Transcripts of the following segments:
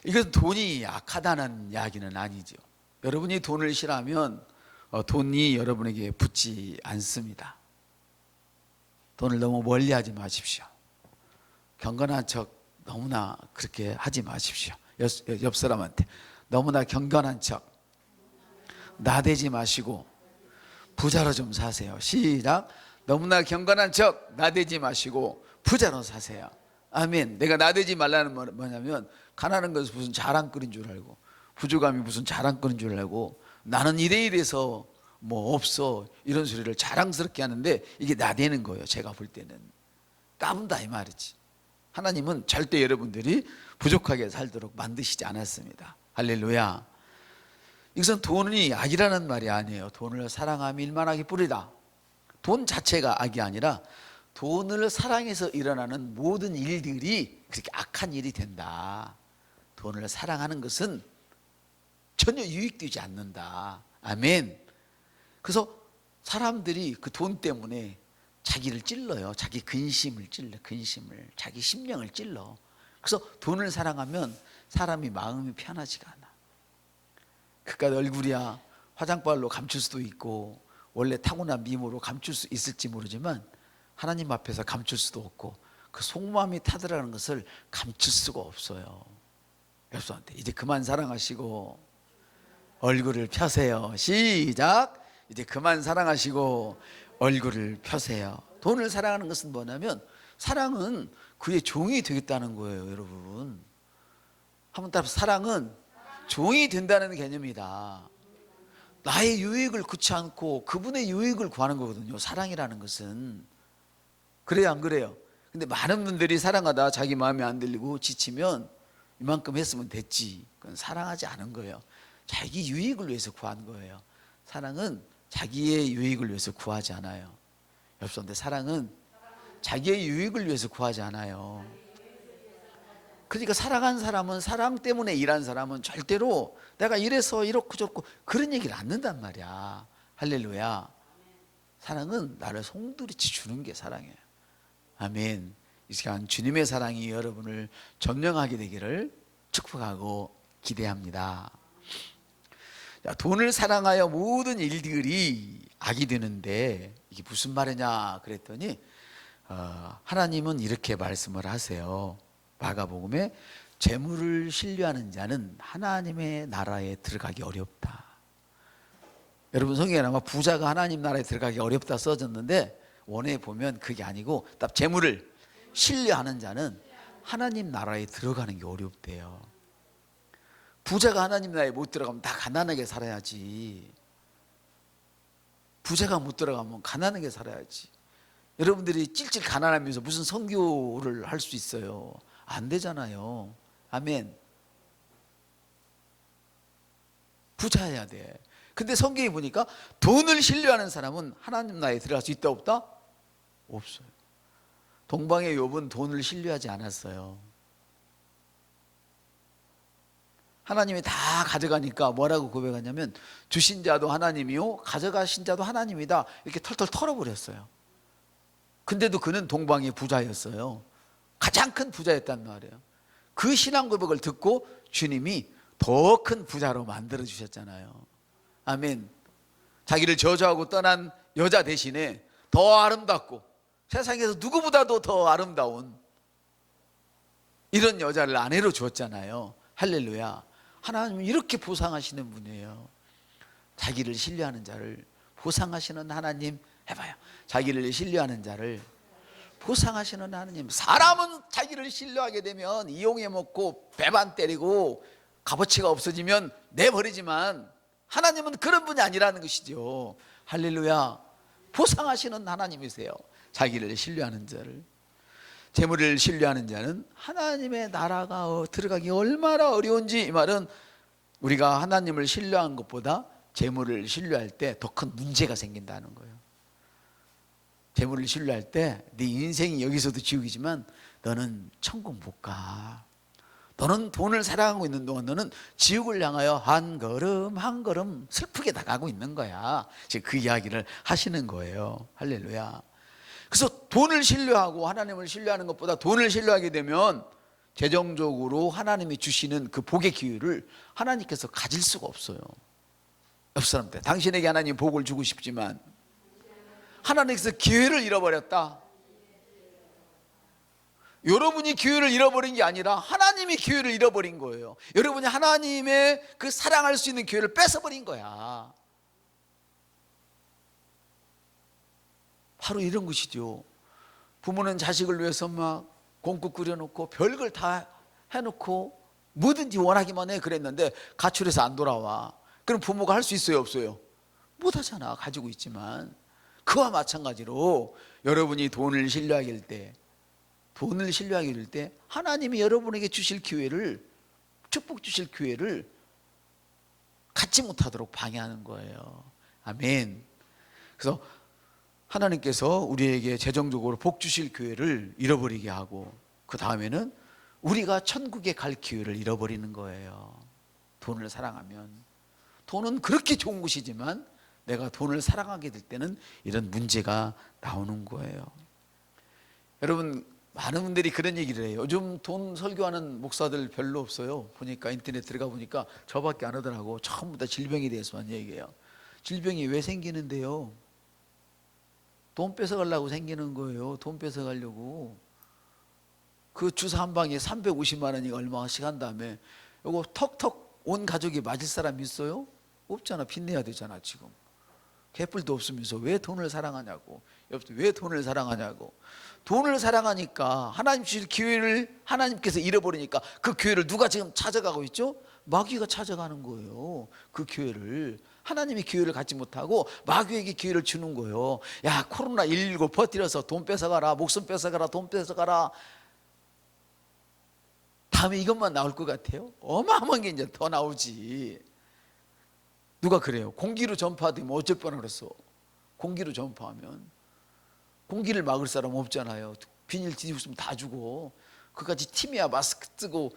이것은 돈이 약하다는 이야기는 아니죠. 여러분이 돈을 싫어하면 돈이 여러분에게 붙지 않습니다. 돈을 너무 멀리하지 마십시오. 경건한 척 너무나 그렇게 하지 마십시오. 옆 사람한테 너무나 경건한 척 나대지 마시고 부자로 좀 사세요. 시작. 너무나 경건한 척 나대지 마시고 부자로 사세요. 아멘. 내가 나대지 말라는 건 뭐냐면, 가난한 것은 무슨 자랑거리인 줄 알고, 부족함이 무슨 자랑거리인 줄 알고, 나는 이래서 뭐 없어 이런 소리를 자랑스럽게 하는데, 이게 나대는 거예요. 제가 볼 때는 까분다 이 말이지. 하나님은 절대 여러분들이 부족하게 살도록 만드시지 않았습니다. 할렐루야. 이것은 돈이 악이라는 말이 아니에요. 돈을 사랑함이 일만하기 뿌리다. 돈 자체가 악이 아니라 돈을 사랑해서 일어나는 모든 일들이 그렇게 악한 일이 된다. 돈을 사랑하는 것은 전혀 유익되지 않는다. 아멘. 그래서 사람들이 그 돈 때문에 자기를 찔러요. 자기 근심을 찔러. 근심을, 자기 심령을 찔러. 그래서 돈을 사랑하면 사람이 마음이 편하지가 않아. 그깟 얼굴이야 화장빨로 감출 수도 있고, 원래 타고난 미모로 감출 수 있을지 모르지만 하나님 앞에서 감출 수도 없고, 그 속마음이 타들어가는 것을 감출 수가 없어요. 여러분한테 이제 그만 사랑하시고 얼굴을 펴세요. 시작. 이제 그만 사랑하시고 얼굴을 펴세요. 돈을 사랑하는 것은 뭐냐면, 사랑은 그의 종이 되겠다는 거예요. 여러분 한번 따라서, 사랑은 종이 된다는 개념이다. 나의 유익을 구치 않고 그분의 유익을 구하는 거거든요. 사랑이라는 것은. 그래요, 안 그래요? 근데 많은 분들이 사랑하다 자기 마음에 안 들리고 지치면 이만큼 했으면 됐지, 그건 사랑하지 않은 거예요. 자기 유익을 위해서 구한 거예요. 사랑은 자기의 유익을 위해서 구하지 않아요. 여러분들, 사랑은 자기의 유익을 위해서 구하지 않아요. 그러니까 사랑한 사람은, 사랑 때문에 일한 사람은 절대로 내가 이래서 이렇고 저렇고 그런 얘기를 안 한단 말이야. 할렐루야. 사랑은 나를 송두리째 주는 게 사랑이에요. 아멘. 이 시간 주님의 사랑이 여러분을 점령하게 되기를 축복하고 기대합니다. 자, 돈을 사랑하여 모든 일들이 악이 되는데 이게 무슨 말이냐 그랬더니, 하나님은 이렇게 말씀을 하세요. 마가복음에 재물을 신뢰하는 자는 하나님의 나라에 들어가기 어렵다. 여러분 성경에 아마 부자가 하나님 나라에 들어가기 어렵다 써졌는데, 원어에 보면 그게 아니고 딱 재물을 신뢰하는 자는 하나님 나라에 들어가는 게 어렵대요. 부자가 하나님 나라에 못 들어가면 다 가난하게 살아야지. 부자가 못 들어가면 가난하게 살아야지. 여러분들이 찔찔 가난하면서 무슨 선교를 할 수 있어요? 안 되잖아요. 아멘. 부자여야 돼. 근데 성경에 보니까 돈을 신뢰하는 사람은 하나님 나라에 들어갈 수 있다 없다? 없어요. 동방의 욥은 돈을 신뢰하지 않았어요. 하나님이 다 가져가니까 뭐라고 고백하냐면, 주신 자도 하나님이요 가져가신 자도 하나님이다, 이렇게 털털 털어버렸어요. 근데도 그는 동방의 부자였어요. 가장 큰 부자였단 말이에요. 그 신앙 고백을 듣고 주님이 더 큰 부자로 만들어 주셨잖아요. 아멘. 자기를 저주하고 떠난 여자 대신에 더 아름답고 세상에서 누구보다도 더 아름다운 이런 여자를 아내로 주었잖아요. 할렐루야. 하나님은 이렇게 보상하시는 분이에요. 자기를 신뢰하는 자를 보상하시는 하나님. 해봐요. 자기를 신뢰하는 자를 보상하시는 하나님. 사람은 자기를 신뢰하게 되면 이용해 먹고 배반 때리고 값어치가 없어지면 내버리지만, 하나님은 그런 분이 아니라는 것이죠. 할렐루야. 보상하시는 하나님이세요. 자기를 신뢰하는 자를. 재물을 신뢰하는 자는 하나님의 나라가 들어가기 얼마나 어려운지, 이 말은 우리가 하나님을 신뢰한 것보다 재물을 신뢰할 때 더 큰 문제가 생긴다는 거예요. 재물을 신뢰할 때 네 인생이 여기서도 지옥이지만 너는 천국 못 가. 너는 돈을 사랑하고 있는 동안 너는 지옥을 향하여 한 걸음 한 걸음 슬프게 나가고 있는 거야. 지금 그 이야기를 하시는 거예요. 할렐루야. 그래서 돈을 신뢰하고 하나님을 신뢰하는 것보다 돈을 신뢰하게 되면 재정적으로 하나님이 주시는 그 복의 기회를 하나님께서 가질 수가 없어요. 옆 사람들, 당신에게 하나님 복을 주고 싶지만 하나님께서 기회를 잃어버렸다. 여러분이 기회를 잃어버린 게 아니라 하나님이 기회를 잃어버린 거예요. 여러분이 하나님의 그 사랑할 수 있는 기회를 뺏어버린 거야. 바로 이런 것이죠. 부모는 자식을 위해서 막 공국 끓여놓고 별걸 다 해놓고 뭐든지 원하기만 해 그랬는데 가출해서 안 돌아와. 그럼 부모가 할 수 있어요, 없어요? 못하잖아. 가지고 있지만. 그와 마찬가지로 여러분이 돈을 신뢰하길 때 하나님이 여러분에게 주실 기회를, 축복 주실 기회를 갖지 못하도록 방해하는 거예요. 아멘. 그래서 하나님께서 우리에게 재정적으로 복 주실 기회를 잃어버리게 하고, 그 다음에는 우리가 천국에 갈 기회를 잃어버리는 거예요. 돈을 사랑하면. 돈은 그렇게 좋은 것이지만 내가 돈을 사랑하게 될 때는 이런 문제가 나오는 거예요. 여러분, 많은 분들이 그런 얘기를 해요. 요즘 돈 설교하는 목사들 별로 없어요. 보니까 인터넷 들어가 보니까 저밖에 안 하더라고. 전부 다 질병에 대해서만 얘기해요. 질병이 왜 생기는데요? 돈 뺏어가려고 생기는 거예요. 돈 뺏어가려고. 그 주사 한 방에 350만 원이 얼마씩 한 다음에 이거 턱턱 온 가족이 맞을 사람 있어요? 없잖아. 빚내야 되잖아 지금. 개뿔도 없으면서 왜 돈을 사랑하냐고. 왜 돈을 사랑하냐고. 돈을 사랑하니까 하나님 주실 기회를 하나님께서 잃어버리니까 그 기회를 누가 지금 찾아가고 있죠? 마귀가 찾아가는 거예요. 그 기회를. 하나님이 기회를 갖지 못하고 마귀에게 기회를 주는 거예요. 야, 코로나19 버티려서 돈 뺏어가라, 목숨 뺏어가라, 돈 뺏어가라. 다음에 이것만 나올 것 같아요? 어마어마한 게 이제 더 나오지. 누가 그래요? 공기로 전파되면 어쩔 뻔 그랬어. 공기로 전파하면 공기를 막을 사람 없잖아요. 비닐 뒤집고 있으면 다 죽어. 그까지 팀이야 마스크 쓰고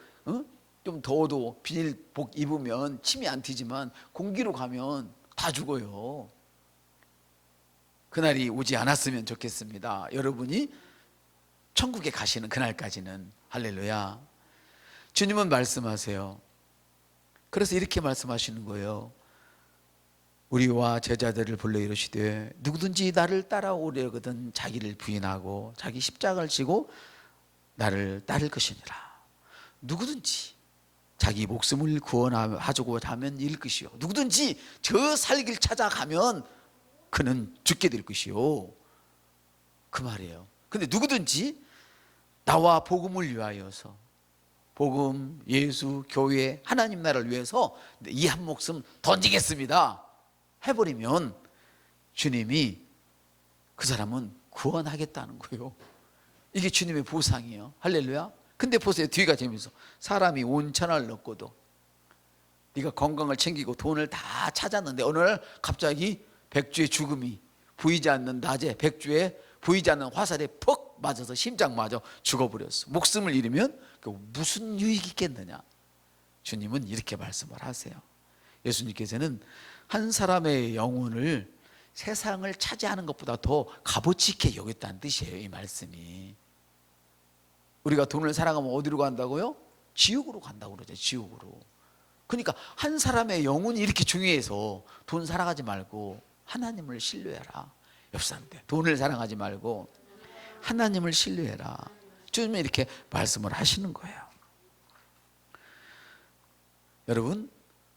좀 더워도 비닐복 입으면 침이 안 튀지만 공기로 가면 다 죽어요. 그날이 오지 않았으면 좋겠습니다. 여러분이 천국에 가시는 그날까지는. 할렐루야. 주님은 말씀하세요. 그래서 이렇게 말씀하시는 거예요. 우리와 제자들을 불러 이르시되 누구든지 나를 따라오려거든 자기를 부인하고 자기 십자가를 지고 나를 따를 것이니라. 누구든지 자기 목숨을 구원하고자 하면 잃을 것이요, 누구든지 저 살길 찾아가면 그는 죽게 될 것이요, 그 말이에요. 근데 누구든지 나와 복음을 위하여서, 복음, 예수, 교회, 하나님 나라를 위해서 이 한 목숨 던지겠습니다 해버리면 주님이 그 사람은 구원하겠다는 거예요. 이게 주님의 보상이에요. 할렐루야. 근데 보세요, 뒤가 재밌어. 사람이 온 천하를 얻고도 네가 건강을 챙기고 돈을 다 찾았는데 어느 날 갑자기 백주의 죽음이, 보이지 않는 낮에 백주에 보이지 않는 화살에 퍽 맞아서 심장 맞아 죽어버렸어. 목숨을 잃으면 무슨 유익이 있겠느냐. 주님은 이렇게 말씀을 하세요. 예수님께서는 한 사람의 영혼을 세상을 차지하는 것보다 더 값어치 있게 여겼다는 뜻이에요. 이 말씀이. 우리가 돈을 사랑하면 어디로 간다고요? 지옥으로 간다고 그러죠. 지옥으로. 그러니까 한 사람의 영혼이 이렇게 중요해서 돈 사랑하지 말고 하나님을 신뢰해라. 옆 사람한테 돈을 사랑하지 말고 하나님을 신뢰해라. 주님이 이렇게 말씀을 하시는 거예요. 여러분,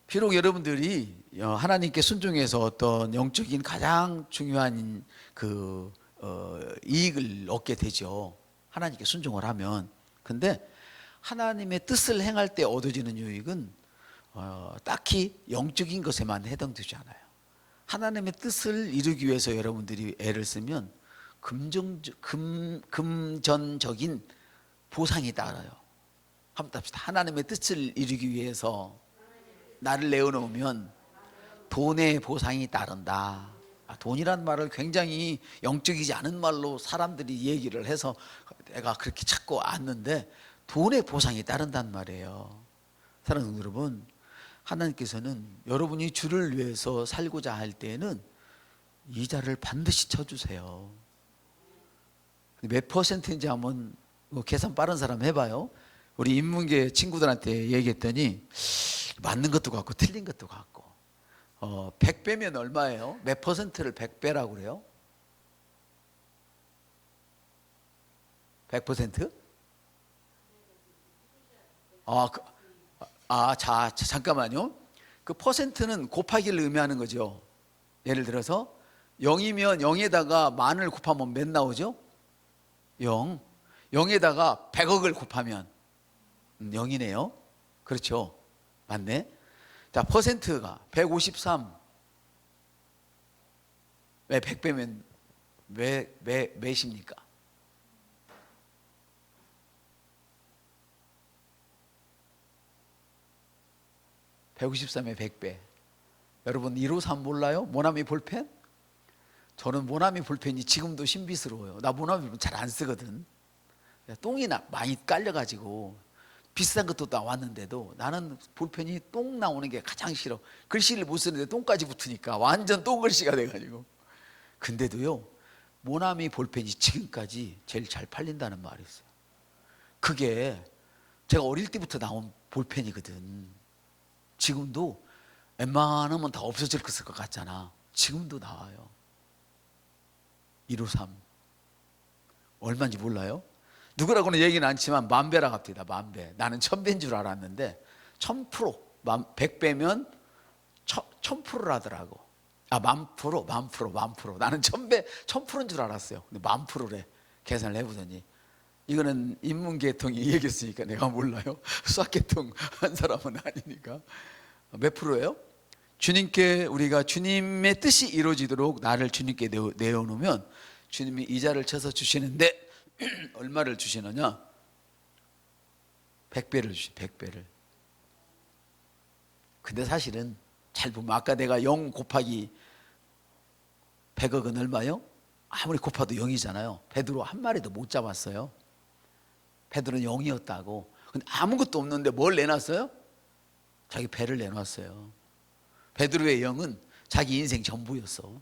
비록 여러분들이 하나님께 순종해서 어떤 영적인 가장 중요한 이익을 얻게 되죠. 하나님께 순종을 하면. 근데 하나님의 뜻을 행할 때 얻어지는 유익은 딱히 영적인 것에만 해당되지 않아요. 하나님의 뜻을 이루기 위해서 여러분들이 애를 쓰면 금전적인 보상이 따라요. 한번 합시다. 하나님의 뜻을 이루기 위해서 나를 내어놓으면 돈의 보상이 따른다. 돈이란 말을 굉장히 영적이지 않은 말로 사람들이 얘기를 해서 내가 그렇게 찾고 왔는데, 돈의 보상이 따른단 말이에요. 사랑하는 여러분, 하나님께서는 여러분이 주를 위해서 살고자 할 때에는 이자를 반드시 쳐주세요. 몇 퍼센트인지 한번 계산 빠른 사람 해봐요. 우리 인문계 친구들한테 얘기했더니 맞는 것도 같고 틀린 것도 같고 100배면 얼마예요? 몇 퍼센트를 100배라고 그래요? 100%? 잠깐만요. 그 퍼센트는 곱하기를 의미하는 거죠. 예를 들어서 0이면 0에다가 만을 곱하면 몇 나오죠? 0. 0에다가 100억을 곱하면 0이네요. 그렇죠? 맞네. 자, 퍼센트가 153. 왜 100배면 왜 몇입니까? (153의 100배) 여러분 153 몰라요? 모나미 볼펜? 저는 모나미 볼펜이 지금도 신비스러워요. 나 모나미 볼펜 잘 안 쓰거든. 똥이 많이 깔려가지고 비싼 것도 나왔는데도 나는 볼펜이 똥 나오는 게 가장 싫어. 글씨를 못 쓰는데 똥까지 붙으니까 완전 똥글씨가 돼가지고. 근데도요, 모나미 볼펜이 지금까지 제일 잘 팔린다는 말이 있어요. 그게 제가 어릴 때부터 나온 볼펜이거든. 지금도 웬만하면 다 없어질 것 같잖아. 지금도 나와요. 153 얼마인지 몰라요? 누구라고는 얘기는 않지만 만배라고 합니다. 만배. 나는 1000배인 줄 알았는데 1000%, 100배면 1000%라더라고. 만프로. 나는 1000배, 1000%인 줄 알았어요. 근데 만프로래. 계산을 해보더니 이거는 인문계통이 얘기했으니까 내가 몰라요. 수학계통 한 사람은 아니니까. 몇 프로예요? 주님께 우리가 주님의 뜻이 이루어지도록 나를 주님께 내어놓으면 주님이 이자를 쳐서 주시는데 얼마를 주시느냐? 100배를 주시. 100배를. 근데 사실은 잘 보면 아까 내가 0 곱하기 100억은 얼마요? 아무리 곱해도 0이잖아요. 베드로 한 마리도 못 잡았어요. 베드로는 0이었다고. 근데 아무것도 없는데 뭘 내놨어요? 자기 배를 내놨어요. 베드로의 0은 자기 인생 전부였어.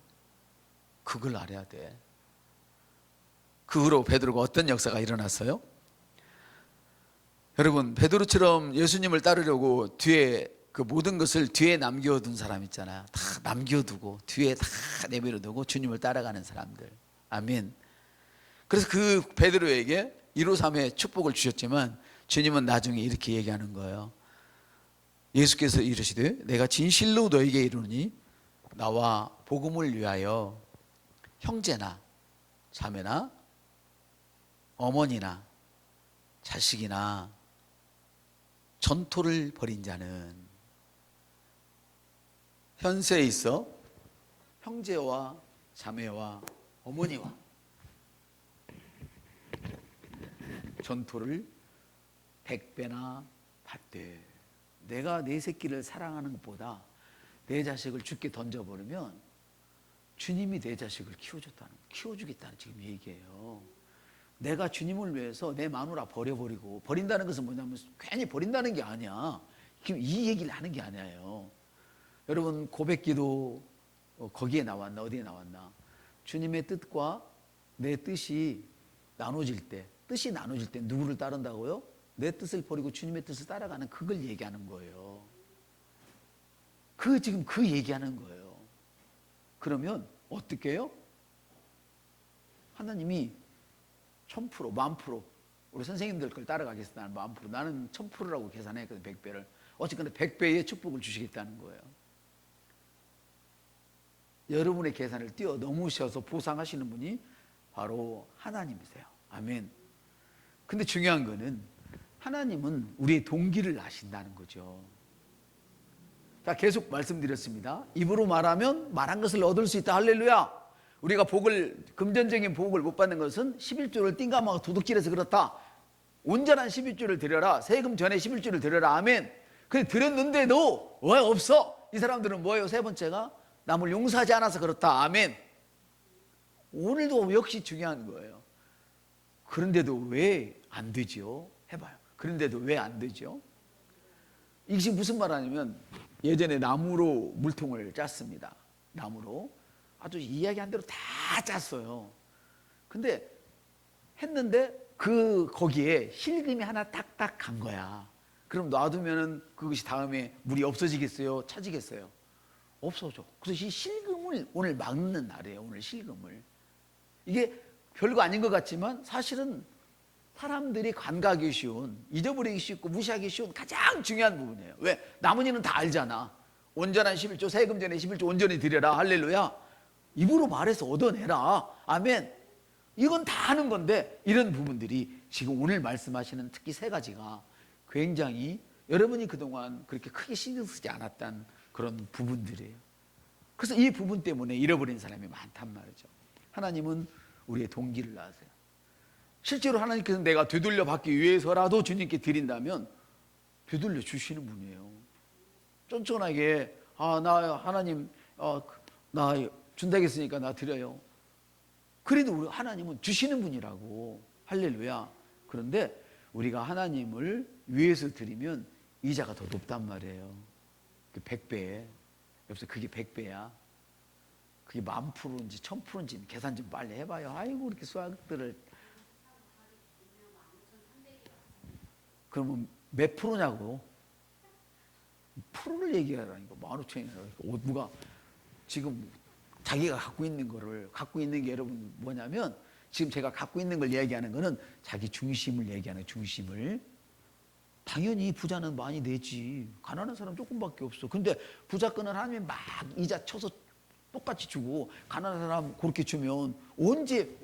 그걸 알아야 돼. 그 후로 베드로가 어떤 역사가 일어났어요? 여러분, 베드로처럼 예수님을 따르려고 뒤에 그 모든 것을 뒤에 남겨둔 사람 있잖아요. 다 남겨두고 뒤에 다 내버려두고 주님을 따라가는 사람들. 아멘. 그래서 그 베드로에게 153의 축복을 주셨지만 주님은 나중에 이렇게 얘기하는 거예요. 예수께서 이르시되 내가 진실로 너에게 이르노니 나와 복음을 위하여 형제나 자매나 어머니나 자식이나 전토를 벌인 자는 현세에 있어 형제와 자매와 어머니와 전토를 100배나 받되. 내가 내 새끼를 사랑하는 것보다 내 자식을 죽게 던져버리면 주님이 내 자식을 키워주겠다는 지금 얘기예요. 내가 주님을 위해서 내 마누라 버려버리고, 버린다는 것은 뭐냐면 괜히 버린다는 게 아니야. 지금 이 얘기를 하는 게 아니에요. 여러분, 고백기도 거기에 나왔나? 어디에 나왔나? 주님의 뜻과 내 뜻이 나눠질 때, 누구를 따른다고요? 내 뜻을 버리고 주님의 뜻을 따라가는, 그걸 얘기하는 거예요. 지금 그 얘기하는 거예요. 그러면 어떻게 해요? 하나님이 1000%, 10,000%, 우리 선생님들 걸 따라가겠어. 나는 10,000%, 나는 1000%라고 계산했거든. 100배를. 어쨌거나 100배의 축복을 주시겠다는 거예요. 여러분의 계산을 뛰어넘으셔서 보상하시는 분이 바로 하나님이세요. 아멘. 근데 중요한 거는 하나님은 우리의 동기를 아신다는 거죠. 자, 계속 말씀드렸습니다. 입으로 말하면 말한 것을 얻을 수 있다. 할렐루야. 우리가 금전적인 복을 못 받는 것은 11조를 띵감하고 도둑질해서 그렇다. 온전한 11조를 드려라. 세금 전에 11조를 드려라. 아멘. 근데 드렸는데도 왜 없어? 이 사람들은 뭐예요? 세 번째가 남을 용서하지 않아서 그렇다. 아멘. 오늘도 역시 중요한 거예요. 그런데도 왜 안 되죠? 해봐요. 그런데도 왜 안 되죠? 이것이 무슨 말 하냐면, 예전에 나무로 물통을 짰습니다. 나무로 아주 이야기한 대로 다 짰어요. 근데 했는데 거기에 실금이 하나 딱딱 간 거야. 그럼 놔두면은 그것이 다음에 물이 없어지겠어요? 차지겠어요? 없어져. 그래서 이 실금을 오늘 막는 날이에요. 오늘 실금을. 이게 별거 아닌 것 같지만 사실은 사람들이 간과하기 쉬운, 잊어버리기 쉽고 무시하기 쉬운 가장 중요한 부분이에요. 왜? 나머지는 다 알잖아. 온전한 11조, 세금 전에 11조 온전히 드려라. 할렐루야. 입으로 말해서 얻어내라. 아멘. 이건 다 하는 건데 이런 부분들이 지금 오늘 말씀하시는 특히 세 가지가 굉장히 여러분이 그동안 그렇게 크게 신경 쓰지 않았던 그런 부분들이에요. 그래서 이 부분 때문에 잃어버린 사람이 많단 말이죠. 하나님은 우리의 동기를 아세요. 실제로 하나님께서 내가 되돌려 받기 위해서라도 주님께 드린다면 되돌려 주시는 분이에요. 쫀쫀하게 나 하나님 나 준다고 했으니까 나 드려요. 그래도 우리 하나님은 주시는 분이라고. 할렐루야. 그런데 우리가 하나님을 위해서 드리면 이자가 더 높단 말이에요. 100배. 여기서 그게 100배야. 그게 10,000%인지 1000%인지 계산 좀 빨리 해봐요. 아이고 이렇게 수학들을. 그러면 몇 프로냐고? 프로를 얘기하라니까. 15,000이라고. 누가 지금 자기가 갖고 있는 거를, 갖고 있는 게 여러분 뭐냐면, 지금 제가 갖고 있는 걸 얘기하는 거는 자기 중심을 얘기하는, 중심을. 당연히 부자는 많이 내지. 가난한 사람 조금밖에 없어. 근데 부자 거는 하나님이 막 이자 쳐서 똑같이 주고, 가난한 사람 그렇게 주면 언제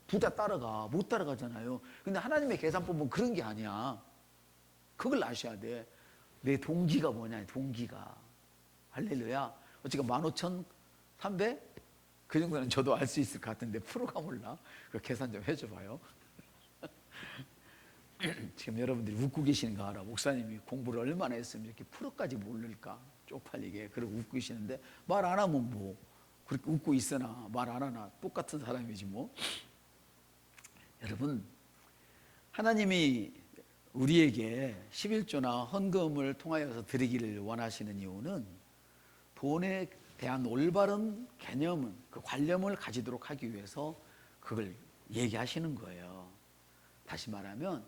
부자 따라가? 못 따라가잖아요. 근데 하나님의 계산법은 그런 게 아니야. 그걸 아셔야 돼. 내 동기가 뭐냐, 동기가. 할렐루야. 어찌가 15,300? 그 정도는 저도 알 수 있을 것 같은데 프로가 몰라? 그 계산 좀 해줘봐요. 지금 여러분들이 웃고 계시는가 알아. 목사님이 공부를 얼마나 했으면 이렇게 프로까지 모를까? 쪽팔리게. 그러고 웃고 계시는데 말 안 하면 뭐 그렇게 웃고 있으나 말 안 하나 똑같은 사람이지 뭐. 여러분, 하나님이 우리에게 11조나 헌금을 통하여서 드리기를 원하시는 이유는 돈에 대한 올바른 개념은, 그 관념을 가지도록 하기 위해서 그걸 얘기하시는 거예요. 다시 말하면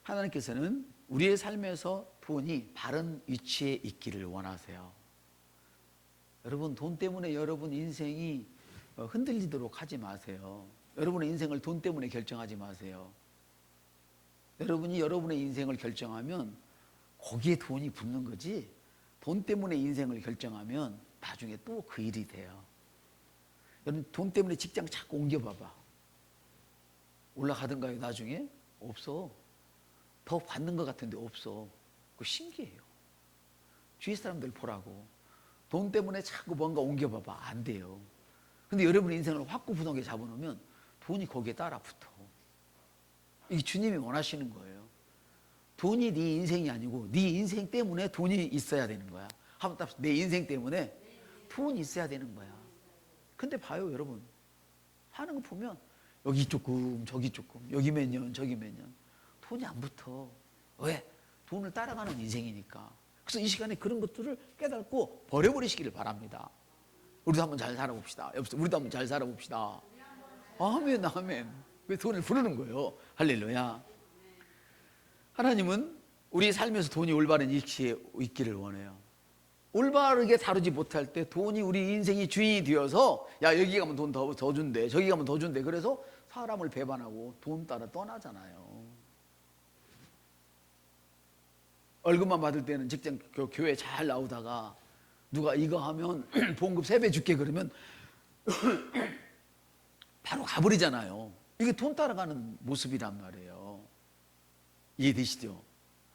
하나님께서는 우리의 삶에서 돈이 바른 위치에 있기를 원하세요. 여러분, 돈 때문에 여러분 인생이 흔들리도록 하지 마세요. 여러분의 인생을 돈 때문에 결정하지 마세요. 여러분이 여러분의 인생을 결정하면 거기에 돈이 붙는 거지, 돈 때문에 인생을 결정하면 나중에 또 그 일이 돼요. 여러분, 돈 때문에 직장 자꾸 옮겨봐봐. 올라가든가요? 나중에? 없어. 더 받는 것 같은데 없어. 그거 신기해요. 주위 사람들 보라고. 돈 때문에 자꾸 뭔가 옮겨봐봐. 안 돼요. 근데 여러분의 인생을 확고부동하게 잡아놓으면 돈이 거기에 따라 붙어. 이게 주님이 원하시는 거예요. 돈이 네 인생이 아니고 네 인생 때문에 돈이 있어야 되는 거야. 하마터면 내 인생 때문에 돈이 있어야 되는 거야. 근데 봐요, 여러분. 하는 거 보면 여기 조금 저기 조금, 여기 몇 년 저기 몇 년, 돈이 안 붙어. 왜? 돈을 따라가는 인생이니까. 그래서 이 시간에 그런 것들을 깨닫고 버려버리시기를 바랍니다. 우리도 한번 잘 살아봅시다. 우리도 한번 잘 살아봅시다. 아멘, 아멘. 왜 돈을 부르는 거예요? 할렐루야. 하나님은 우리 삶에서 돈이 올바른 위치에 있기를 원해요. 올바르게 다루지 못할 때 돈이 우리 인생이 주인이 되어서, 야, 여기 가면 돈 더 준대, 저기 가면 더 준대. 그래서 사람을 배반하고 돈 따라 떠나잖아요. 월급만 받을 때는 직장 교회 잘 나오다가 누가 이거 하면 봉급 3배 줄게 그러면 바로 가버리잖아요. 이게 돈 따라가는 모습이란 말이에요. 이해되시죠?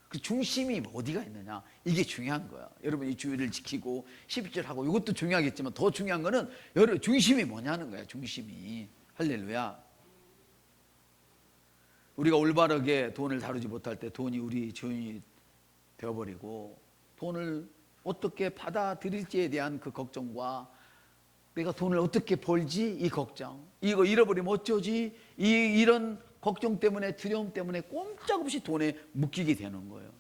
그 중심이 어디가 있느냐, 이게 중요한 거야. 여러분이 주의를 지키고 11절 하고 이것도 중요하겠지만 더 중요한 거는 여러분 중심이 뭐냐는 거야. 중심이. 할렐루야. 우리가 올바르게 돈을 다루지 못할 때 돈이 우리 주인이 되어버리고, 돈을 어떻게 받아들일지에 대한 그 걱정과 내가 돈을 어떻게 벌지 이 걱정, 이거 잃어버리면 어쩌지 이런 걱정 때문에, 두려움 때문에 꼼짝없이 돈에 묶이게 되는 거예요.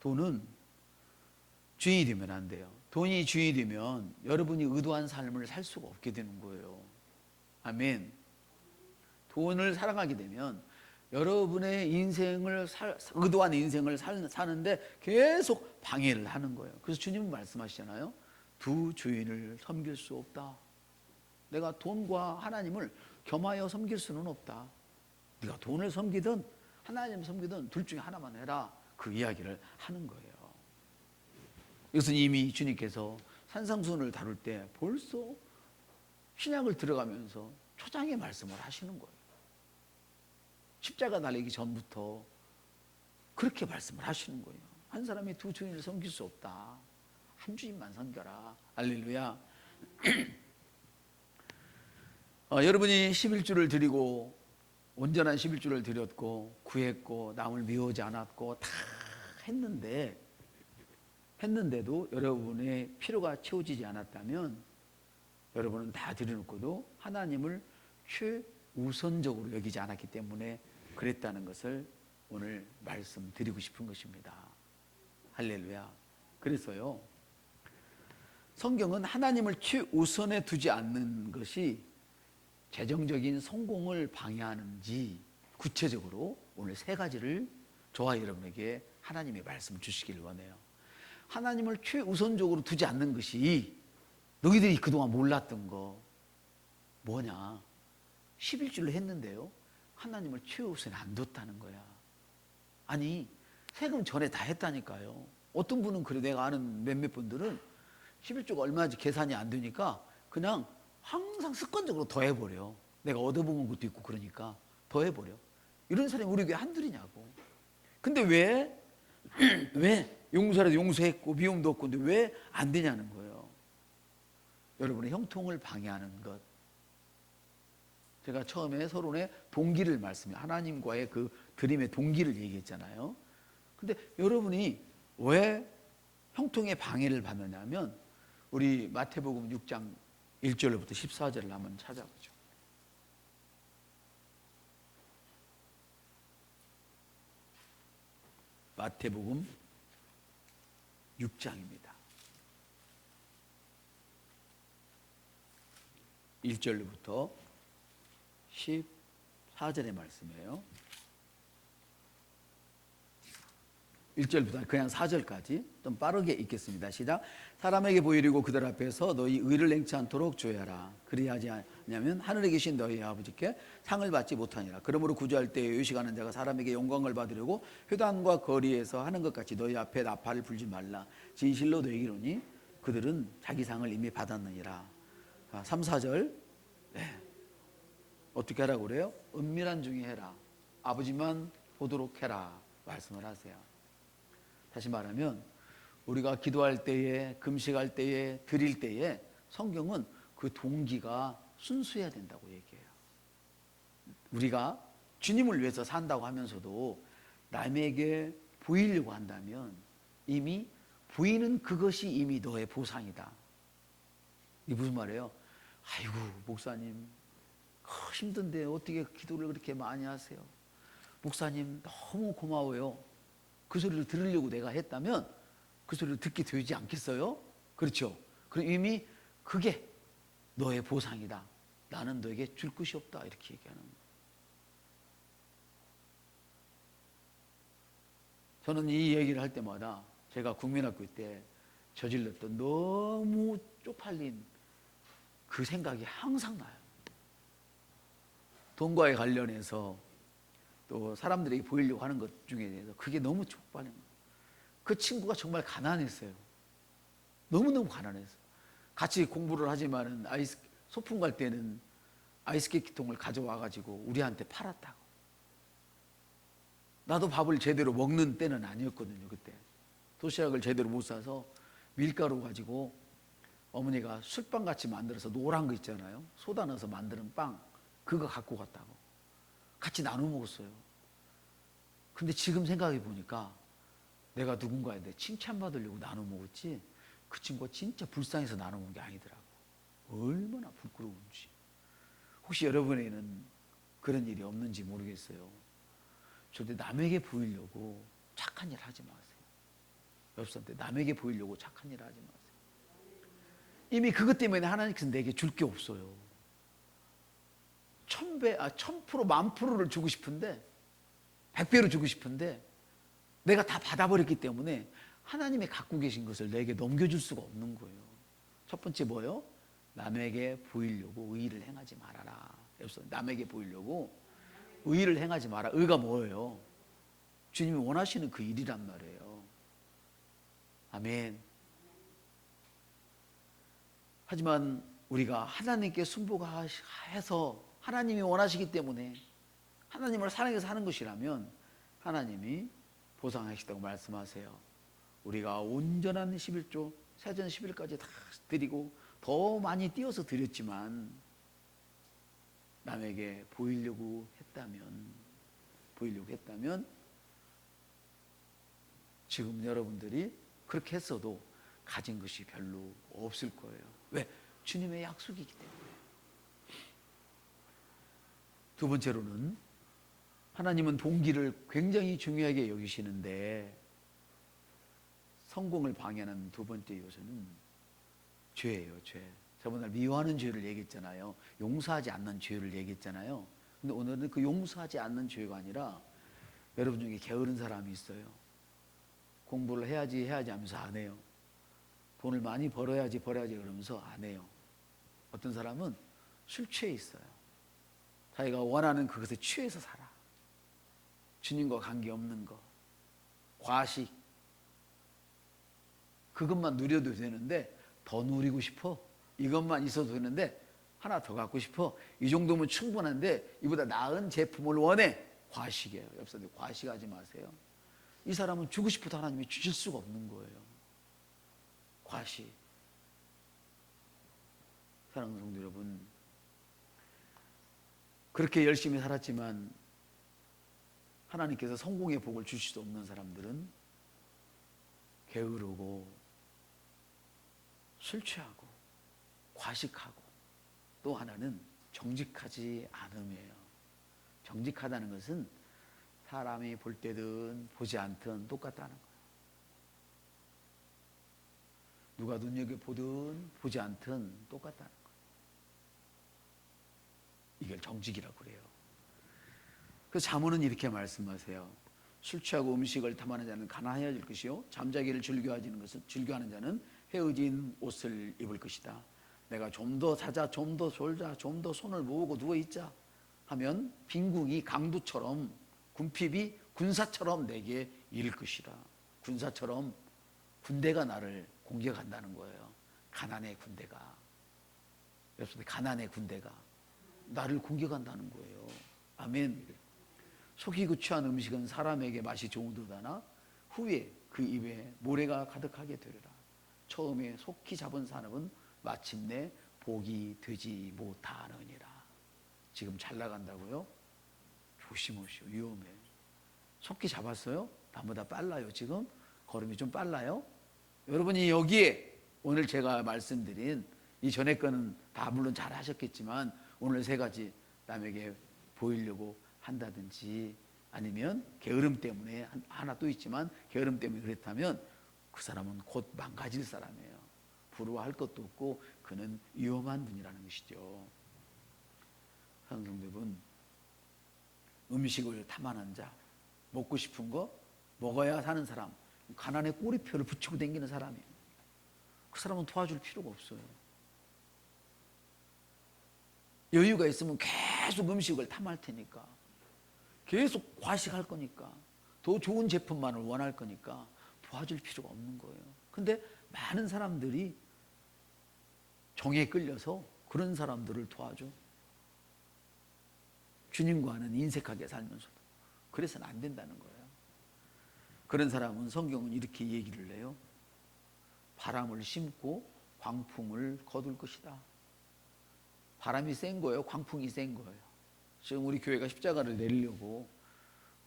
돈은 주인이 되면 안 돼요. 돈이 주인이 되면 여러분이 의도한 삶을 살 수가 없게 되는 거예요. 아멘. 돈을 사랑하게 되면 여러분의 인생을 의도한 인생을 사는데 계속 방해를 하는 거예요. 그래서 주님은 말씀하시잖아요. 두 주인을 섬길 수 없다. 내가 돈과 하나님을 겸하여 섬길 수는 없다. 네가 돈을 섬기든 하나님을 섬기든 둘 중에 하나만 해라. 그 이야기를 하는 거예요. 이것은 이미 주님께서 산상수훈을 다룰 때 벌써 신약을 들어가면서 초장의 말씀을 하시는 거예요. 십자가 달리기 전부터 그렇게 말씀을 하시는 거예요. 한 사람이 두 주인을 섬길 수 없다. 한 주인만 섬겨라. 할렐루야. 여러분이 11주를 드리고 온전한 11주를 드렸고 구했고 남을 미워하지 않았고 다 했는데도 여러분의 필요가 채워지지 않았다면 여러분은 다 드려놓고도 하나님을 최우선적으로 여기지 않았기 때문에 그랬다는 것을 오늘 말씀드리고 싶은 것입니다. 할렐루야. 그래서요, 성경은 하나님을 최우선에 두지 않는 것이 재정적인 성공을 방해하는지 구체적으로 오늘 세 가지를 저와 여러분에게 하나님의 말씀을 주시길 원해요. 하나님을 최우선적으로 두지 않는 것이 너희들이 그동안 몰랐던 거 뭐냐? 11주를 했는데요, 하나님을 최우선에 안 뒀다는 거야. 아니, 세금 전에 다 했다니까요. 어떤 분은 그래, 내가 아는 몇몇 분들은 11주가 얼마인지 계산이 안 되니까 그냥 항상 습관적으로 더 해버려. 내가 얻어먹은 것도 있고 그러니까 더 해버려. 이런 사람이 우리 교회 한둘이냐고. 근데 왜 용서라도 용서했고 미움도 없고 근데 왜 안 되냐는 거예요. 여러분의 형통을 방해하는 것. 제가 처음에 서론에 동기를 말씀해, 하나님과의 그 드림의 동기를 얘기했잖아요. 근데 여러분이 왜 형통의 방해를 받느냐면 우리 마태복음 6장 1절부터 14절을 한번 찾아보죠. 마태복음 6장입니다. 1절부터 14절의 말씀이에요. 1절부터 그냥 4절까지 좀 빠르게 읽겠습니다. 시작. 사람에게 보이려고 그들 앞에서 너희 의를 냉치 않도록 조여라. 그리하지 않으면 하늘에 계신 너희 아버지께 상을 받지 못하니라. 그러므로 구제할 때에 의식하는 자가 사람에게 영광을 받으려고 회당과 거리에서 하는 것 같이 너희 앞에 나팔을 불지 말라. 진실로 너희에게 이르노니 그들은 자기 상을 이미 받았느니라. 3, 4절. 네. 어떻게 하라고 그래요? 은밀한 중에 해라. 아버지만 보도록 해라. 말씀을 하세요. 다시 말하면 우리가 기도할 때에, 금식할 때에, 드릴 때에 성경은 그 동기가 순수해야 된다고 얘기해요. 우리가 주님을 위해서 산다고 하면서도 남에게 보이려고 한다면 이미 보이는 그것이 이미 너의 보상이다. 이게 무슨 말이에요? 아이고 목사님 힘든데 어떻게 기도를 그렇게 많이 하세요? 목사님 너무 고마워요. 그 소리를 들으려고 내가 했다면 그 소리를 듣게 되지 않겠어요? 그렇죠? 그럼 이미 그게 너의 보상이다. 나는 너에게 줄 것이 없다. 이렇게 얘기하는 거예요. 저는 이 얘기를 할 때마다 제가 국민학교 때 저질렀던 너무 쪽팔린 그 생각이 항상 나요. 돈과에 관련해서 또 사람들에게 보이려고 하는 것 중에 대해서 그게 너무 쪽팔린 거예요. 그 친구가 정말 가난했어요. 너무너무 가난했어요. 같이 공부를 하지만은 소풍 갈 때는 아이스케이크통을 가져와가지고 우리한테 팔았다고. 나도 밥을 제대로 먹는 때는 아니었거든요. 그때 도시락을 제대로 못 사서 밀가루 가지고 어머니가 술빵 같이 만들어서 노란 거 있잖아요. 소다 넣어서 만드는 빵, 그거 갖고 갔다고. 같이 나눠 먹었어요. 근데 지금 생각해 보니까 내가 누군가한테 칭찬받으려고 나눠 먹었지 그 친구가 진짜 불쌍해서 나눠 먹은 게 아니더라고. 얼마나 부끄러운지. 혹시 여러분에게는 그런 일이 없는지 모르겠어요. 절대 남에게 보이려고 착한 일 하지 마세요. 옆 사람한테 남에게 보이려고 착한 일 하지 마세요. 이미 그것 때문에 하나님께서 내게 줄 게 없어요. 1000배, 1000%, 10,000%를 주고 싶은데, 100배로 주고 싶은데, 내가 다 받아버렸기 때문에 하나님이 갖고 계신 것을 내게 넘겨줄 수가 없는 거예요. 첫 번째 뭐예요? 남에게 보이려고 의의를 행하지 말아라. 여기서 남에게 보이려고 의의를 행하지 마라. 의가 뭐예요? 주님이 원하시는 그 일이란 말이에요. 아멘. 하지만 우리가 하나님께 순복해서 하나님이 원하시기 때문에 하나님을 사랑해서 하는 것이라면 하나님이 보상하시다고 말씀하세요. 우리가 온전한 11조, 세전 10일까지 다 드리고 더 많이 띄어서 드렸지만 남에게 보이려고 했다면 지금 여러분들이 그렇게 했어도 가진 것이 별로 없을 거예요. 왜? 주님의 약속이기 때문에. 두 번째로는 하나님은 동기를 굉장히 중요하게 여기시는데 성공을 방해하는 두 번째 요소는 죄예요. 죄. 저번에 미워하는 죄를 얘기했잖아요. 용서하지 않는 죄를 얘기했잖아요. 근데 오늘은 그 용서하지 않는 죄가 아니라 여러분 중에 게으른 사람이 있어요. 공부를 해야지 하면서 안 해요. 돈을 많이 벌어야지 그러면서 안 해요. 어떤 사람은 술 취해 있어요. 자기가 원하는 그것에 취해서 살아. 주님과 관계없는 거, 과식, 그것만 누려도 되는데 더 누리고 싶어. 이것만 있어도 되는데 하나 더 갖고 싶어. 이 정도면 충분한데 이보다 나은 제품을 원해. 과식이에요. 옆사람들 과식하지 마세요. 이 사람은 주고 싶어도 하나님이 주실 수가 없는 거예요. 과식. 사랑하는 성도 여러분, 그렇게 열심히 살았지만 하나님께서 성공의 복을 주실 수 없는 사람들은 게으르고 술 취하고 과식하고 또 하나는 정직하지 않음이에요. 정직하다는 것은 사람이 볼 때든 보지 않든 똑같다는 거예요. 누가 눈여겨보든 보지 않든 똑같다는 거예요. 이걸 정직이라고 그래요. 그래서 잠언은 이렇게 말씀하세요. 술 취하고 음식을 탐하는 자는 가난해질 것이요 잠자기를 즐겨하는 자는 헤어진 옷을 입을 것이다. 내가 좀 더 자자, 좀 더 졸자, 좀 더 손을 모으고 누워있자 하면 빈궁이 강도처럼 군핍이 군사처럼 내게 이를 것이라. 군사처럼 군대가 나를 공격한다는 거예요. 가난의 군대가. 여러분, 가난의 군대가 나를 공격한다는 거예요. 아멘. 속이고 취한 음식은 사람에게 맛이 좋은도다나 후에 그 입에 모래가 가득하게 되리라. 처음에 속히 잡은 사람은 마침내 복이 되지 못하느니라. 지금 잘 나간다고요? 조심하시오. 위험해. 속히 잡았어요? 나보다 빨라요. 지금 걸음이 좀 빨라요. 여러분이 여기에 오늘 제가 말씀드린 이 전에 거는 다 물론 잘 하셨겠지만 오늘 세 가지, 남에게 보이려고 한다든지 아니면 게으름 때문에, 하나 또 있지만 게으름 때문에 그랬다면 그 사람은 곧 망가질 사람이에요. 부러워할 것도 없고 그는 위험한 분이라는 것이죠. 성도분, 음식을 탐하는 자, 먹고 싶은 거 먹어야 사는 사람, 가난의 꼬리표를 붙이고 다니는 사람이에요. 그 사람은 도와줄 필요가 없어요. 여유가 있으면 계속 음식을 탐할 테니까, 계속 과식할 거니까, 더 좋은 제품만을 원할 거니까 도와줄 필요가 없는 거예요. 근데 많은 사람들이 정에 끌려서 그런 사람들을 도와줘. 주님과는 인색하게 살면서도. 그래서는 안 된다는 거예요. 그런 사람은 성경은 이렇게 얘기를 해요. 바람을 심고 광풍을 거둘 것이다. 바람이 센 거예요? 광풍이 센 거예요? 지금 우리 교회가 십자가를 내리려고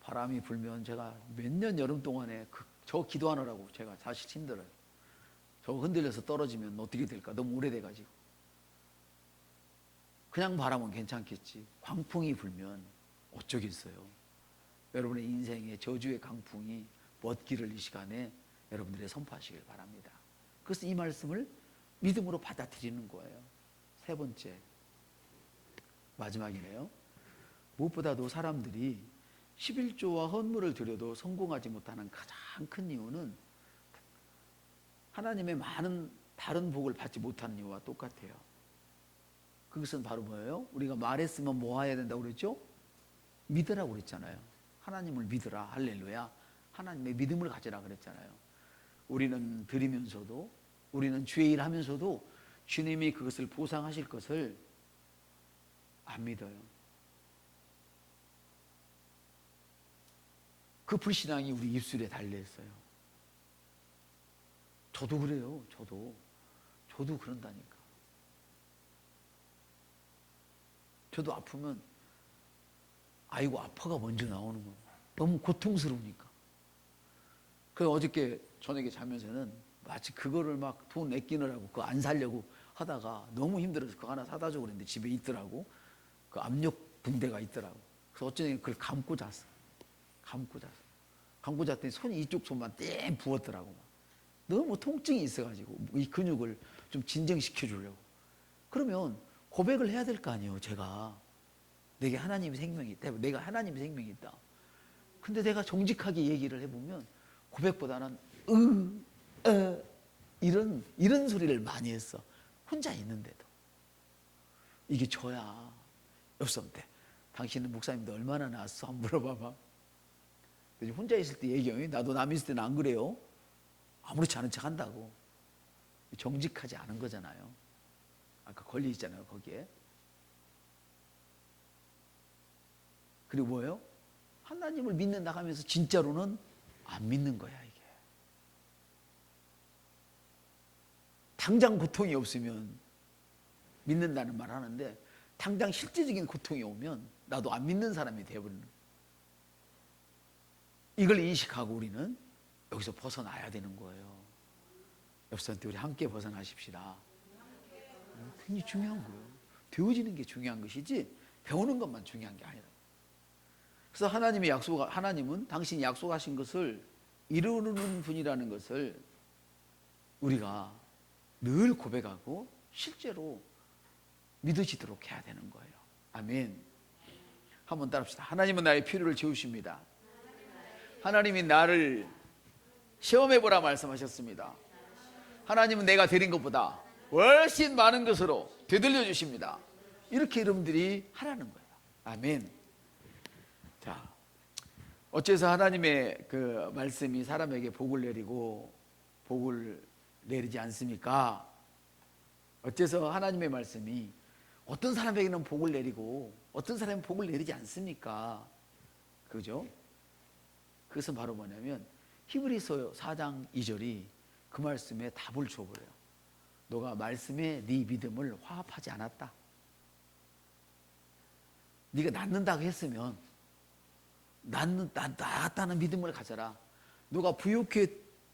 바람이 불면 제가 몇 년 여름 동안에 저 기도하느라고 제가 사실 힘들어요. 저 흔들려서 떨어지면 어떻게 될까? 너무 오래돼가지고. 그냥 바람은 괜찮겠지. 광풍이 불면 어쩌겠어요. 여러분의 인생의 저주의 강풍이 멋기를 이 시간에 여러분들이 선포하시길 바랍니다. 그래서 이 말씀을 믿음으로 받아들이는 거예요. 세 번째, 마지막이네요. 무엇보다도 사람들이 11조와 헌물을 드려도 성공하지 못하는 가장 큰 이유는 하나님의 많은 다른 복을 받지 못하는 이유와 똑같아요. 그것은 바로 뭐예요? 우리가 말했으면 뭐 해야 된다고 그랬죠? 믿으라고 그랬잖아요. 하나님을 믿으라. 할렐루야. 하나님의 믿음을 가지라 그랬잖아요. 우리는 드리면서도, 우리는 주의 일 하면서도 주님이 그것을 보상하실 것을 안 믿어요. 그 불신앙이 우리 입술에 달려있어요. 저도 그래요. 저도 그런다니까. 저도 아프면 아이고 아파가 먼저 나오는 거예요. 너무 고통스러우니까. 그래서 어저께 저녁에 자면서는 마치 그거를 막 돈 아끼느라고 그거 안 살려고 하다가 너무 힘들어서 그거 하나 사다 주고 그랬는데 집에 있더라고. 그 압력 붕대가 있더라고. 그래서 어쩌니 그걸 감고 잤어. 감고 잤더니 손이 이쪽 손만 땡 부었더라고. 너무 통증이 있어가지고 이 근육을 좀 진정시켜 주려고. 그러면 고백을 해야 될 거 아니에요. 제가 내게 하나님의 생명이 있다. 내가 하나님의 생명이 있다. 근데 내가 정직하게 얘기를 해보면 고백보다는 이런 소리를 많이 했어. 혼자 있는데도. 이게 저야. 옆사람한테 당신은 목사님도 얼마나 나았어? 한번 물어봐봐. 혼자 있을 때 얘기해요. 나도 남 있을 때는 안 그래요. 아무렇지 않은 척 한다고. 정직하지 않은 거잖아요. 아까 걸려 있잖아요. 거기에. 그리고 뭐예요? 하나님을 믿는다 하면서 진짜로는 안 믿는 거야 이게. 당장 고통이 없으면 믿는다는 말 하는데 당장 실제적인 고통이 오면 나도 안 믿는 사람이 되어버리는 거야. 이걸 인식하고 우리는 여기서 벗어나야 되는 거예요. 옆사람한테 우리 함께 벗어나십시다. 굉장히 중요한 거예요. 배워지는 게 중요한 것이지 배우는 것만 중요한 게 아니라. 그래서 하나님은 당신이 약속하신 것을 이루는 분이라는 것을 우리가 늘 고백하고 실제로 믿으시도록 해야 되는 거예요. 아멘. 한번 따라합시다. 하나님은 나의 필요를 채우십니다. 하나님이 나를 시험해보라 말씀하셨습니다. 하나님은 내가 드린 것보다 훨씬 많은 것으로 되돌려 주십니다. 이렇게 여러분들이 하라는 거예요. 아멘. 자, 어째서 하나님의 그 말씀이 사람에게 복을 내리고 복을 내리지 않습니까? 어째서 하나님의 말씀이 어떤 사람에게는 복을 내리고 어떤 사람은 복을 내리지 않습니까? 그죠? 그것은 바로 뭐냐면 히브리서 4장 2절이 그 말씀에 답을 줘버려요. 너가 말씀에 네 믿음을 화합하지 않았다. 네가 낫는다고 했으면 낫다는 믿음을 가져라.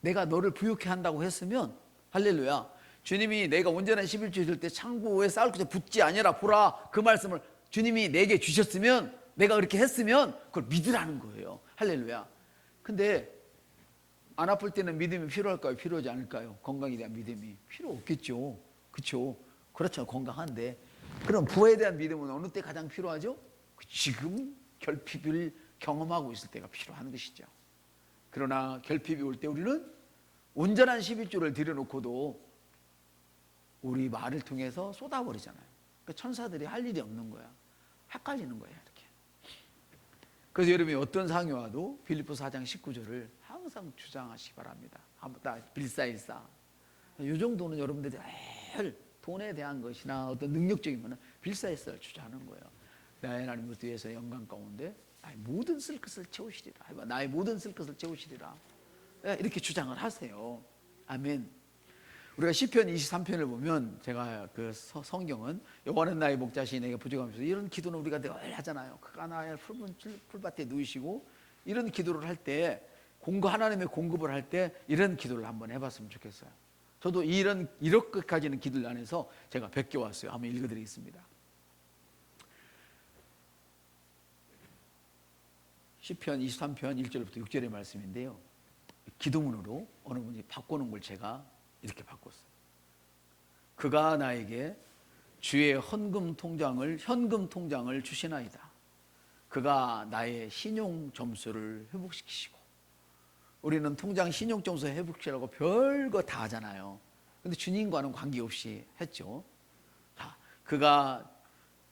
내가 너를 부유케 한다고 했으면 할렐루야. 주님이 내가 온전한 11조 줄 때 창고에 쌓을 것에 붙지 아니라 보라. 그 말씀을 주님이 내게 주셨으면 내가 그렇게 했으면 그걸 믿으라는 거예요. 할렐루야. 근데 안 아플 때는 믿음이 필요할까요? 필요하지 않을까요? 건강에 대한 믿음이 필요 없겠죠. 그렇죠? 그렇죠. 건강한데 그럼 부활에 대한 믿음은 어느 때 가장 필요하죠? 지금 결핍을 경험하고 있을 때가 필요한 것이죠. 그러나 결핍이 올 때 우리는 온전한 11조를 들여놓고도 우리 말을 통해서 쏟아버리잖아요. 그러니까 천사들이 할 일이 없는 거야. 헷갈리는 거야 이렇게. 그래서 여러분이 어떤 상이 와도 빌립보서 4장 19절을 항상 주장하시기 바랍니다. 빌사일사. 이 정도는 여러분들이 늘 돈에 대한 것이나 어떤 능력적인 거는 빌사일사를 주장하는 거예요. 나의 하나님을 위해서 영광 가운데 나의 모든 쓸 것을 채우시리라. 나의 모든 쓸 것을 채우시리라. 이렇게 주장을 하세요. 아멘. 우리가 시편 23편을 보면 제가 그 성경은 여호와는 나의 목자시니 내가 부족하면서 이런 기도는 우리가 늘 하잖아요. 그가 나의 풀밭에 누이시고 이런 기도를 할 때 하나님의 공급을 할 때 이런 기도를 한번 해봤으면 좋겠어요. 저도 이렇게까지는 기도를 안 해서 제가 베껴왔어요. 한번 읽어드리겠습니다. 시편 23편 1절부터 6절의 말씀인데요. 기도문으로 어느 분이 바꾸는 걸 제가 이렇게 바꿨어요. 그가 나에게 주의 현금 통장을 주시나이다. 그가 나의 신용 점수를 회복시키시고, 우리는 통장 신용 점수 회복시키라고 별거 다 하잖아요. 근데 주님과는 관계없이 했죠. 자, 그가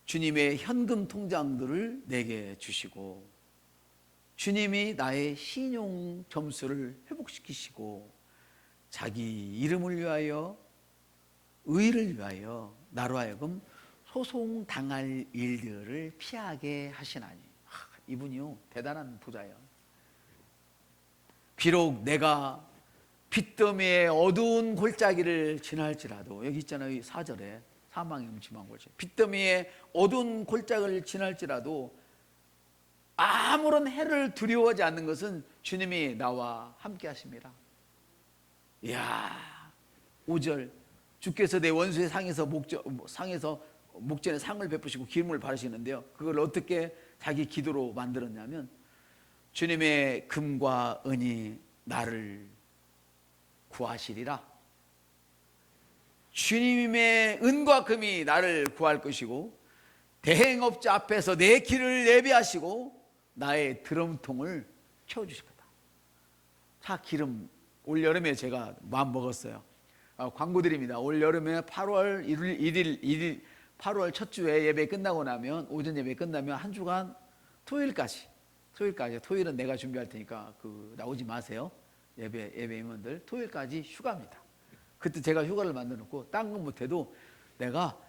주님의 현금 통장들을 내게 주시고, 주님이 나의 신용 점수를 회복시키시고, 자기 이름을 위하여, 의를 위하여 나로 하여금 소송당할 일들을 피하게 하시나니. 이분이요, 대단한 부자예요. 비록 내가 빚더미의 어두운 골짜기를 지날지라도, 여기 있잖아요, 4절에 사망의 음침한 골짜기, 빚더미의 어두운 골짜기를 지날지라도 아무런 해를 두려워하지 않는 것은 주님이 나와 함께 하십니다. 이야, 5절, 주께서 내 원수의 상에서 목전에 상을 베푸시고 기름을 바르시는데요, 그걸 어떻게 자기 기도로 만들었냐면, 주님의 금과 은이 나를 구하시리라. 주님의 은과 금이 나를 구할 것이고, 대행업자 앞에서 내 길을 예비하시고 나의 드럼통을 채워주실 거다. 자, 기름 올 여름에 제가 마음 먹었어요. 광고 드립니다. 올 여름에 8월 1일 8월 첫 주에 예배 끝나고 나면, 오전 예배 끝나면 한 주간 토요일까지, 토요일은 내가 준비할 테니까 나오지 마세요. 예배 임원들 토요일까지 휴가입니다. 그때 제가 휴가를 만들어 놓고, 딴 건 못해도 내가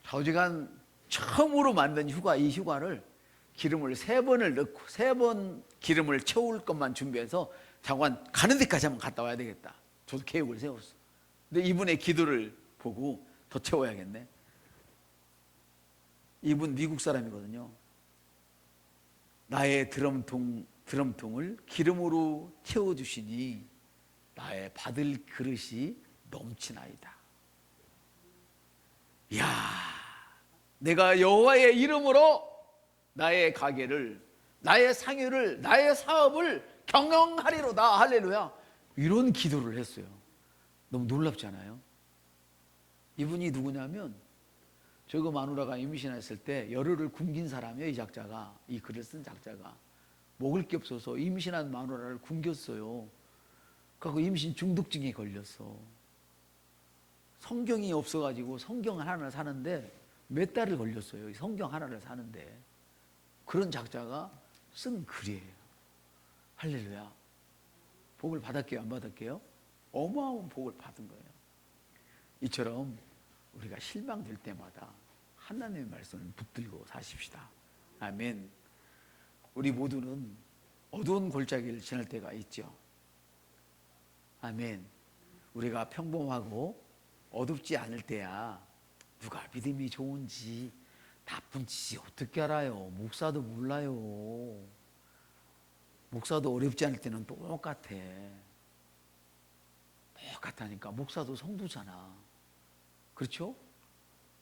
좌우지간 처음으로 만든 휴가, 이 휴가를 기름을 3번을 넣고 3번 기름을 채울 것만 준비해서 장관 가는 데까지 한번 갔다 와야 되겠다. 저도 계획을 세웠어. 근데 이분의 기도를 보고 더 채워야겠네. 이분 미국 사람이거든요. 나의 드럼통을 기름으로 채워주시니 나의 받을 그릇이 넘치나이다. 이야, 내가 여호와의 이름으로 나의 가게를, 나의 상유를, 나의 사업을 경영하리로다. 할렐루야. 이런 기도를 했어요. 너무 놀랍지 않아요? 이분이 누구냐면, 저거 마누라가 임신했을 때 열흘을 굶긴 사람이에요. 이 작자가, 이 글을 쓴 작자가 먹을 게 없어서 임신한 마누라를 굶겼어요. 그리고 임신 중독증에 걸렸어. 성경이 없어가지고 성경 하나를 사는데 몇 달을 걸렸어요. 성경 하나를 사는데. 그런 작자가 쓴 글이에요. 할렐루야. 복을 받았게요, 안 받았게요? 어마어마한 복을 받은 거예요. 이처럼 우리가 실망될 때마다 하나님의 말씀을 붙들고 사십시다. 아멘. 우리 모두는 어두운 골짜기를 지날 때가 있죠. 아멘. 우리가 평범하고 어둡지 않을 때야 누가 믿음이 좋은지 나쁜지 어떻게 알아요? 목사도 몰라요. 목사도 어렵지 않을 때는 똑같다니까. 목사도 성도잖아. 그렇죠?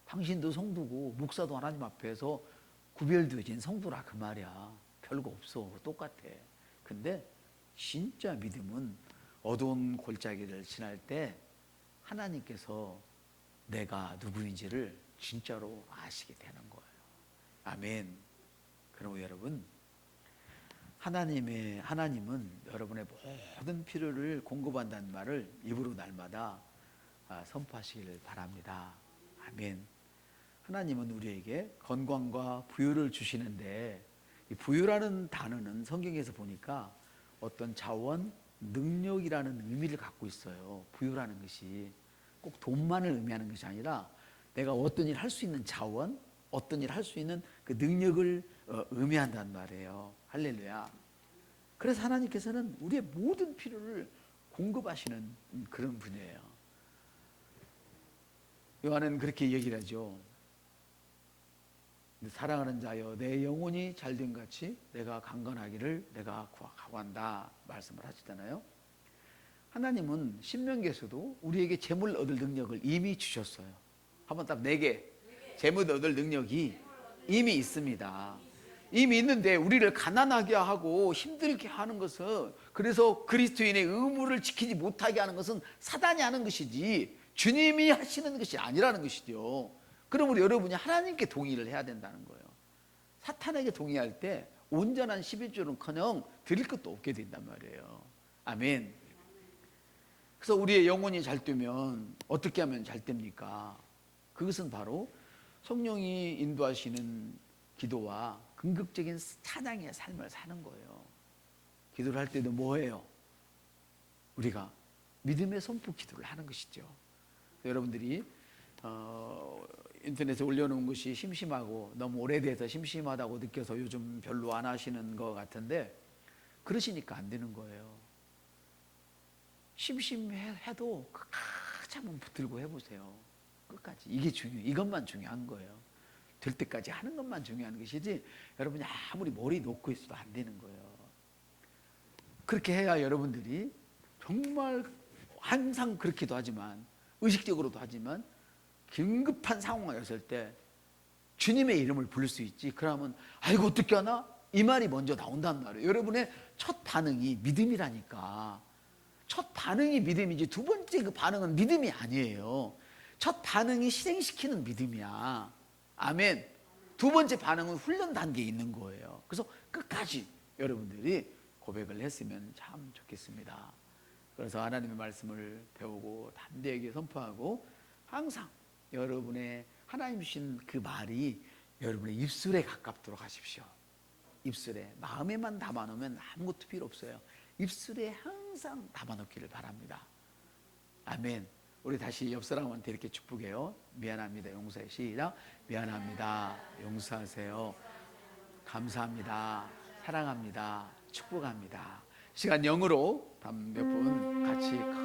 당신도 성도고 목사도 하나님 앞에서 구별되어진 성도라, 그 말이야. 별거 없어. 똑같아. 근데 진짜 믿음은 어두운 골짜기를 지날 때 하나님께서 내가 누구인지를 진짜로 아시게 되는 거예요. 아멘. 그럼 여러분, 하나님은 여러분의 모든 필요를 공급한다는 말을 입으로 날마다 선포하시기를 바랍니다. 아멘. 하나님은 우리에게 건강과 부유를 주시는데, 이 부유라는 단어는 성경에서 보니까 어떤 자원, 능력이라는 의미를 갖고 있어요. 부유라는 것이 꼭 돈만을 의미하는 것이 아니라 내가 어떤 일 할 수 있는 자원, 어떤 일 할 수 있는 그 능력을 의미한단 말이에요. 할렐루야. 그래서 하나님께서는 우리의 모든 필요를 공급하시는 그런 분이에요. 요한은 그렇게 얘기를 하죠. 사랑하는 자여, 내 영혼이 잘된 같이 내가 강건하기를 내가 구한다 말씀을 하시잖아요. 하나님은 신명기에서도 우리에게 재물 얻을 능력을 이미 주셨어요. 한번 딱 4개 재물 얻을 능력이 이미 있습니다. 이미 있는데 우리를 가난하게 하고 힘들게 하는 것은, 그래서 그리스도인의 의무를 지키지 못하게 하는 것은 사단이 하는 것이지 주님이 하시는 것이 아니라는 것이죠. 그러므로 여러분이 하나님께 동의를 해야 된다는 거예요. 사탄에게 동의할 때 온전한 11조는커녕 드릴 것도 없게 된단 말이에요. 아멘. 그래서 우리의 영혼이 잘 되면 어떻게 하면 잘 됩니까? 그것은 바로 성령이 인도하시는 기도와 긍극적인 찬양의 삶을 사는 거예요. 기도를 할 때도 뭐예요? 우리가 믿음의 선포 기도를 하는 것이죠. 여러분들이 인터넷에 올려놓은 것이 심심하고 너무 오래돼서 심심하다고 느껴서 요즘 별로 안 하시는 것 같은데, 그러시니까 안 되는 거예요. 심심해도 끝까지 한번 붙들고 해보세요. 끝까지. 이게 중요해요. 이것만 중요한 거예요. 될 때까지 하는 것만 중요한 것이지, 여러분이 아무리 머리 놓고 있어도 안 되는 거예요. 그렇게 해야 여러분들이 정말 항상 그렇기도 하지만, 의식적으로도 하지만, 긴급한 상황이 왔을 때 주님의 이름을 부를 수 있지. 그러면 아이고 어떻게 하나? 이 말이 먼저 나온단 말이에요. 여러분의 첫 반응이 믿음이라니까. 첫 반응이 믿음이지 두 번째 그 반응은 믿음이 아니에요. 첫 반응이 실행시키는 믿음이야. 아멘. 두 번째 반응은 훈련 단계에 있는 거예요. 그래서 끝까지 여러분들이 고백을 했으면 참 좋겠습니다. 그래서 하나님의 말씀을 배우고 담대하게 선포하고 항상 여러분의 하나님 주신 그 말이 여러분의 입술에 가깝도록 하십시오. 입술에, 마음에만 담아놓으면 아무것도 필요 없어요. 입술에 항상 담아놓기를 바랍니다. 아멘. 우리 다시 옆 사람한테 이렇게 축복해요. 미안합니다. 용서해. 시작. 미안합니다. 용서하세요. 감사합니다. 사랑합니다. 축복합니다. 시간 0으로 몇 분 같이